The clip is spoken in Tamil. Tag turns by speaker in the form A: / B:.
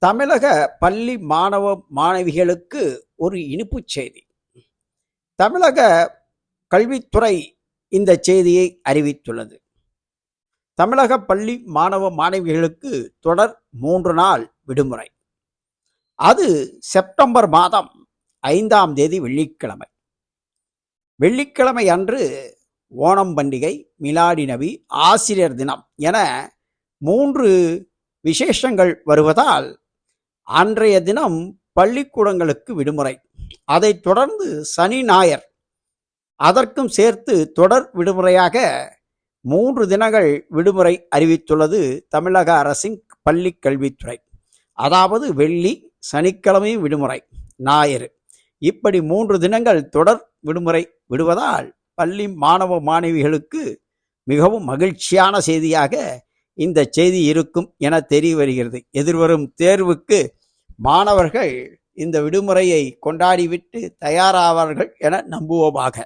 A: தமிழக பள்ளி மாணவ மாணவிகளுக்கு ஒரு இனிப்புச் செய்தி. தமிழக கல்வித்துறை இந்த செய்தியை அறிவித்துள்ளது. தமிழக பள்ளி மாணவ மாணவிகளுக்கு தொடர் 3 நாள் விடுமுறை. அது செப்டம்பர் மாதம் 5ஆம் தேதி வெள்ளிக்கிழமை. வெள்ளிக்கிழமை அன்று ஓணம் பண்டிகை, மிலாடி நபி, ஆசிரியர் தினம் என 3 விசேஷங்கள் வருவதால் அன்றைய தினம் பள்ளிக்கூடங்களுக்கு விடுமுறை. அதைத் தொடர்ந்து சனி ஞாயிறு அதற்கும் சேர்த்து தொடர் விடுமுறையாக 3 தினங்கள் விடுமுறை அறிவித்துள்ளது தமிழக அரசின் பள்ளி கல்வித்துறை. அதாவது வெள்ளி, சனிக்கிழமையும் விடுமுறை, ஞாயிறு, இப்படி 3 தினங்கள் தொடர் விடுமுறை விடுவதால் பள்ளி மாணவ மாணவிகளுக்கு மிகவும் மகிழ்ச்சியான செய்தியாக இந்த செய்தி இருக்கும் என தெரிய வருகிறது. எதிர்வரும் தேர்வுக்கு மாணவர்கள் இந்த விடுமுறையை கொண்டாடிவிட்டு தயாராவார்கள் என நம்புவோமாக.